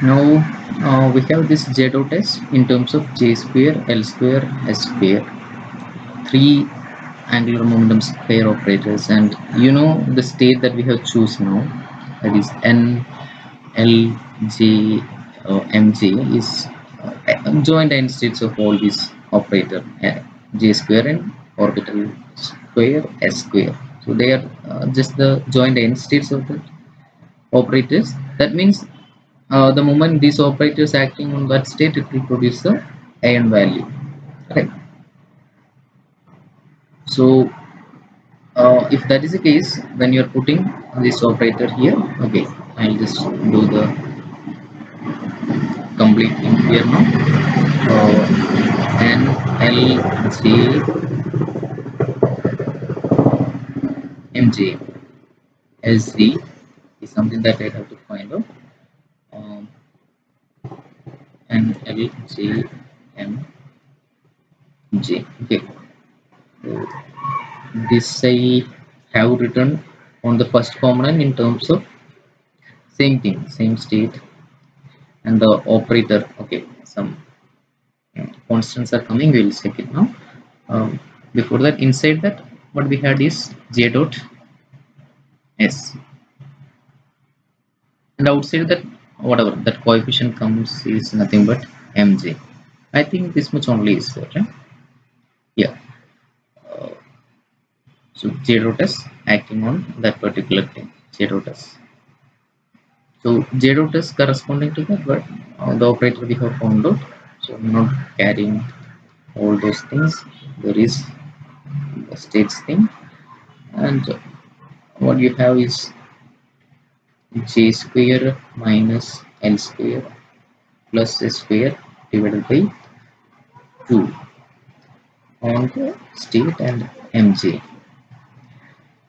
Now we have this j dot s in terms of j square, l square, s square, three angular momentum square operators, and you know the state that we have choose now, that is n, l, j, mj is joint end states of all these operator j square and orbital square s square. So they are just the joint end states of the operators. That means the moment these operators acting on that state, it will produce the an value, right? So if that is the case, when you're putting this operator here, okay, I'll just do the complete thing here now. N, L, J, M, J, S, Z is something that I have to find out. Um, N, L, J, M, J. Okay, so this I have written on the first component in terms of same thing, same state, and the operator. Okay, some constants are coming. We will check it now. Before that, inside that, what we had is j dot s, and outside that, whatever that coefficient comes is nothing but mj. I think this much only is there, right? Yeah. Uh, so j dot s acting on that particular thing, j dot s. So j dot s corresponding to that, but the operator we have found out. So I'm not carrying all those things. There is the states thing, and what you have is j square minus l square plus s square divided by 2 on the state and mj.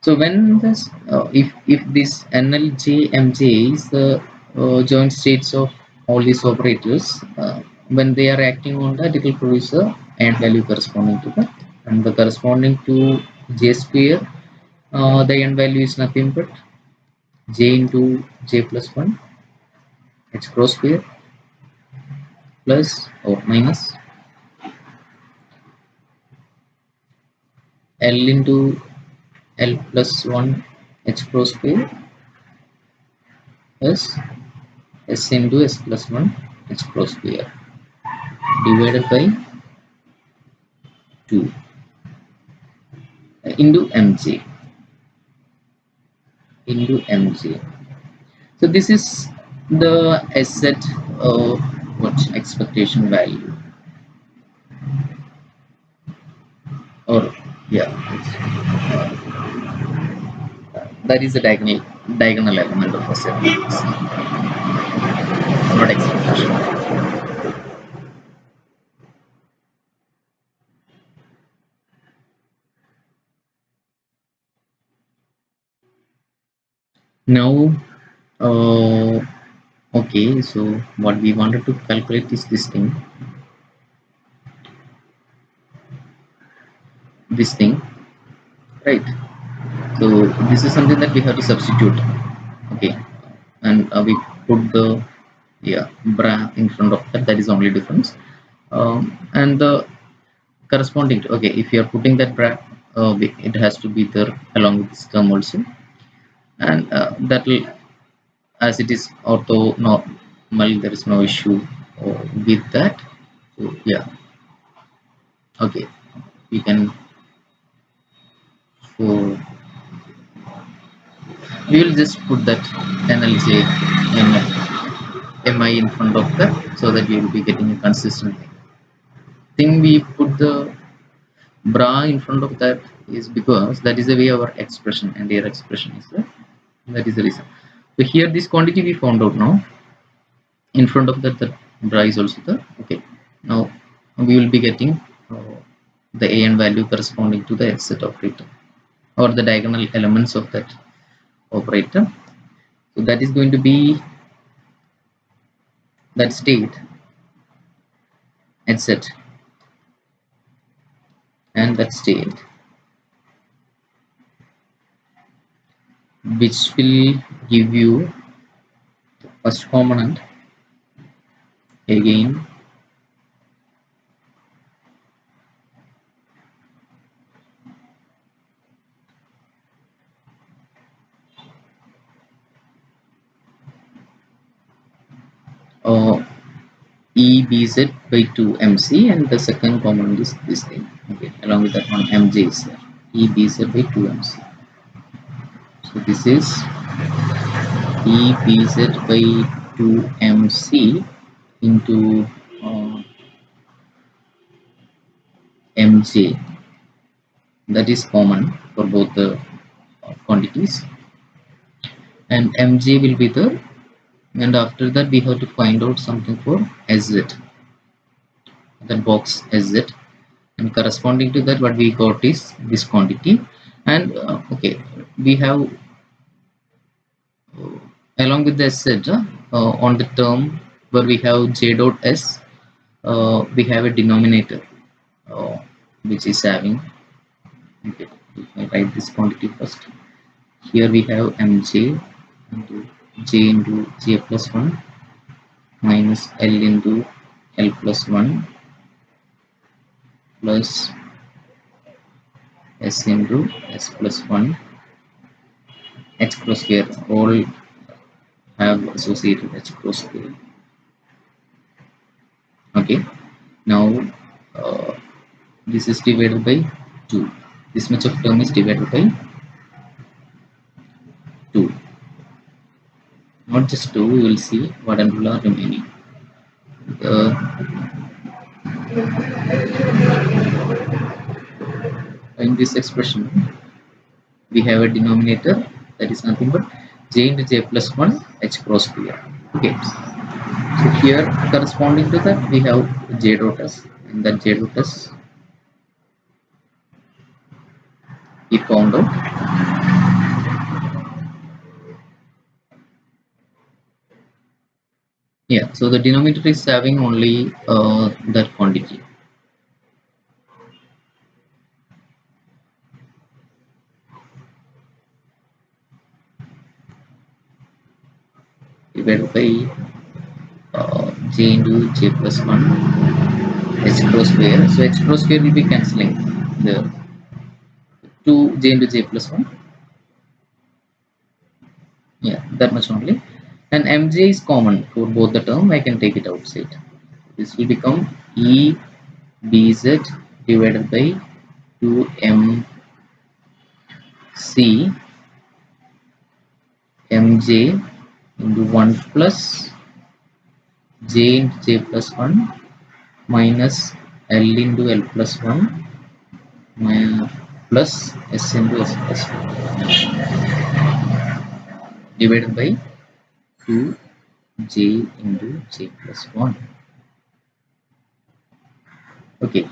So when this if this nlj mj is the joint states of all these operators, when they are acting on that, it will produce a and value corresponding to that, and the corresponding to j square, the end value is nothing but j into j plus 1 h cross square plus or minus L into L plus 1 h cross square plus S into S plus 1 h cross square divided by 2 into mj. So this is the S set what expectation value, or yeah, that is the diagonal element of a set, not expectation. Now, okay, so what we wanted to calculate is this thing, right? So this is something that we have to substitute, okay, and we put the yeah bra in front of that. That is only difference, and the corresponding to, okay, if you are putting that bra, it has to be there along with this term also, and that will, as it is ortho normal, there is no issue with that. So yeah, okay, we can, so we will just put that nlj mi in front of that, so that we will be getting a consistent thing. We put the bra in front of that is because that is the way our expression and their expression is there. That is the reason. So here this quantity we found out now, in front of that the bra is also there. Okay, now we will be getting the an value corresponding to the x set operator, or the diagonal elements of that operator. So that is going to be that state x set and that state, which will give you the first component again uh, EBZ by 2 MC, and the second component is this thing. Okay, along with that one MJ is there. EBZ by 2 MC. So this is EBZ by 2 MC into MJ. That is common for both the quantities, and MJ will be the, and after that we have to find out something for SZ, that box SZ, and corresponding to that what we got is this quantity. And okay, we have along with the SZ on the term where we have J dot S, we have a denominator uh, which is having, okay, if I write this quantity first, here we have MJ into J into J plus 1 minus L into L plus 1 plus S into S plus 1 H cross square, all have associated H cross square. Okay, now uh, this is divided by 2. This much of term is divided by 2. Not just 2, we will see what all are remaining. In this expression, we have a denominator that is nothing but J into J plus 1 H cross square. Okay, so here corresponding to that we have J dot S, and that J dot S we found out. Yeah, so the denominator is having only that quantity. Divided by J into J plus 1 H cross square. So H cross square will be cancelling the 2 J into J plus 1. Yeah, that much only. And Mj is common for both the term. I can take it outside. This will become E Bz divided by 2 MC Mj into 1 plus J into J plus 1 minus L into L plus 1 plus S into S plus 1 divided by 2J into J plus 1. Okay,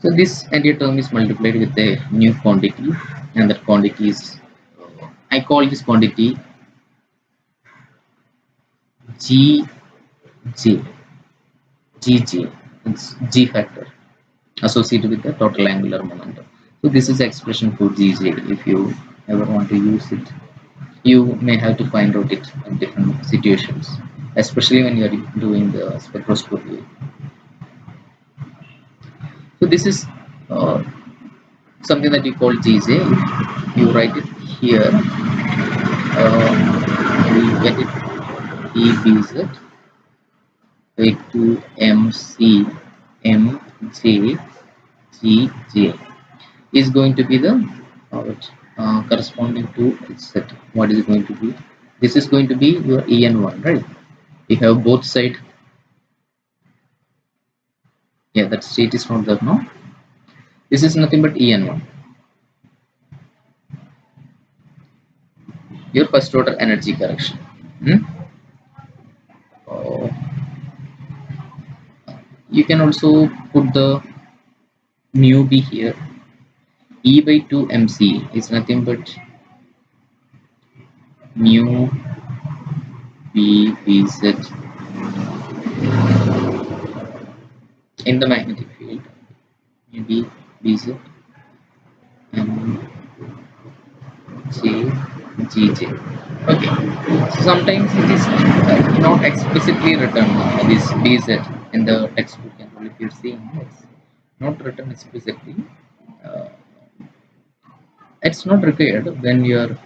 so this entire term is multiplied with a new quantity, and that quantity is, I call this quantity GJ, GJ, it's G factor associated with the total angular momentum. So this is the expression for GJ. If you ever want to use it, you may have to find out it in different situations, especially when you are doing the spectroscopy. So this is something that you call GJ. If you write it here, we get it EBZ by 2 MC MJ GJ is going to be the corresponding to set. What is it going to be? This is going to be your EN1, right? You have both side. Yeah, that state is not there now. This is nothing but EN1. Your first order energy correction. Uh, you can also put the mu b here. E by 2 MC is nothing but mu b bz in the magnetic field. Maybe bz and j Gj. Okay, so sometimes it is not explicitly written, this dz in the textbook, and if you're seeing it's not written explicitly. uh, it's not required when you're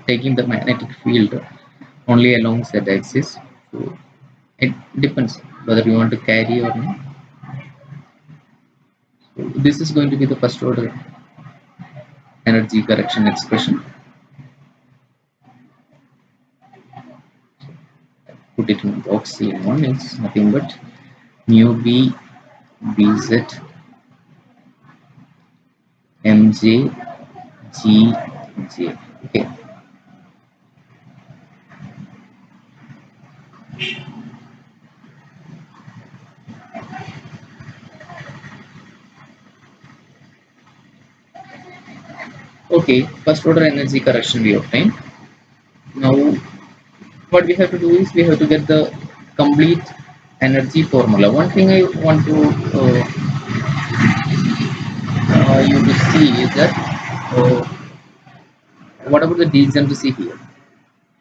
taking the magnetic field only along z axis. So it depends whether you want to carry or not. So this is going to be the first order energy correction expression. Put it in box C1. It's nothing but mu b bz mj gj. Okay. Okay, first order energy correction we obtained. Now what we have to do is we have to get the complete energy formula. One thing I want to you to see is that what about the degeneracy here?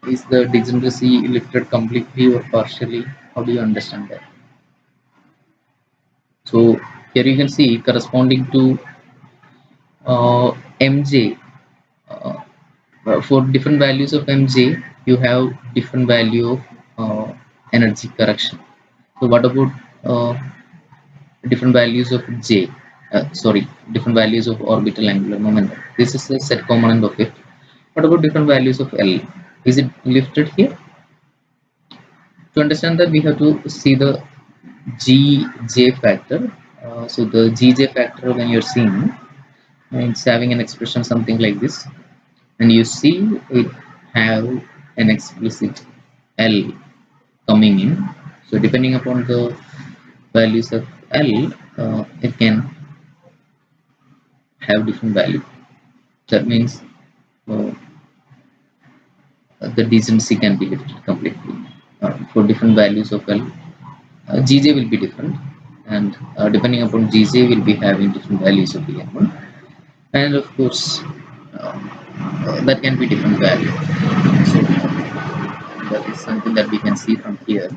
Is the degeneracy lifted completely or partially? How do you understand that? So here you can see corresponding to mj, uh, for different values of mj you have different value of energy correction. So what about uh, different values of j, sorry, different values of orbital angular momentum? This is the set component of it. What about different values of l? Is it lifted here? To understand that we have to see the gj factor. So the gj factor, when you're seeing, it's having an expression something like this, and you see it have an explicit l coming in. So depending upon the values of l, it can have different value. That means uh, the decency can be lifted completely for different values of l. Gj will be different, and depending upon gj will be having different values of en1, and of course uh, that can be different value. So that is something that we can see from here.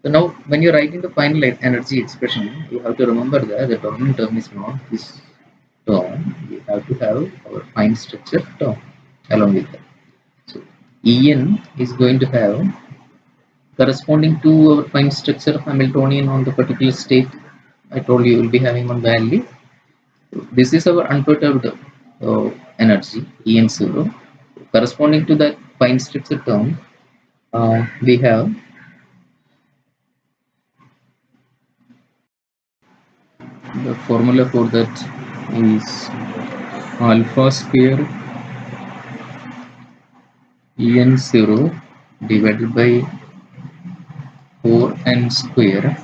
So now when you're writing the final energy expression, you have to remember that the dominant term is not this term. You have to have our fine structure term along with that. So En is going to have corresponding to our fine structure Hamiltonian on the particular state. I told you will be having one value. This is our unperturbed energy En0. Corresponding to that fine structure term, we have the formula for that is alpha square En0 divided by 4n square,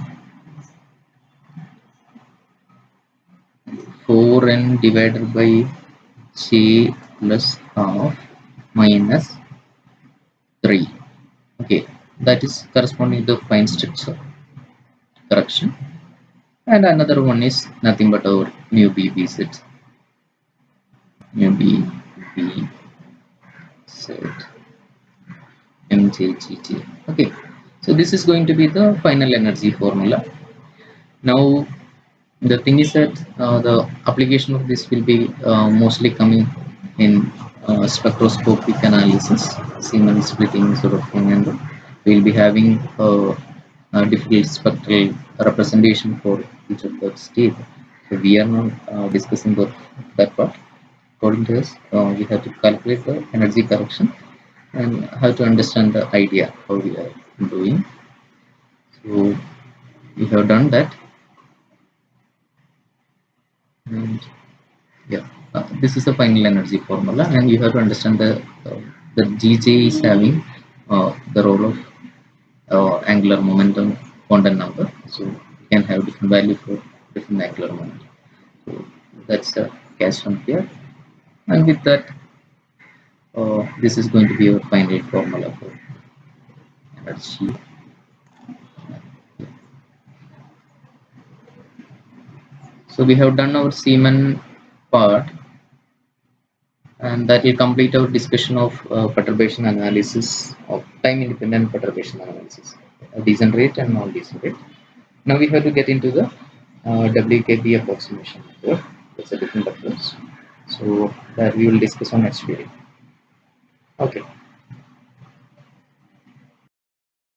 4n divided by j plus half minus 3. Okay, that is corresponding to the fine structure correction. And another one is nothing but our mu b bz, mu b bz mjgg. Okay, so this is going to be the final energy formula. Now the thing is that the application of this will be mostly coming in spectroscopic analysis, Siemens splitting sort of thing, and we'll be having a different spectral representation for each of the state. So we are not discussing that part. According to us, we have to calculate the energy correction and how to understand the idea how we are doing. So we have done that, and yeah, this is the final energy formula, and you have to understand the gj is having the role of angular momentum quantum number. So you can have different value for different angular momentum. So that's the case from here, and with that, this is going to be our final formula for energy. So we have done our Siemens part, and that will complete our discussion of perturbation analysis of time independent perturbation analysis, decent rate and non-decent rate. Now we have to get into the WKB approximation network. It's a different approach. So that we will discuss on next video. Okay.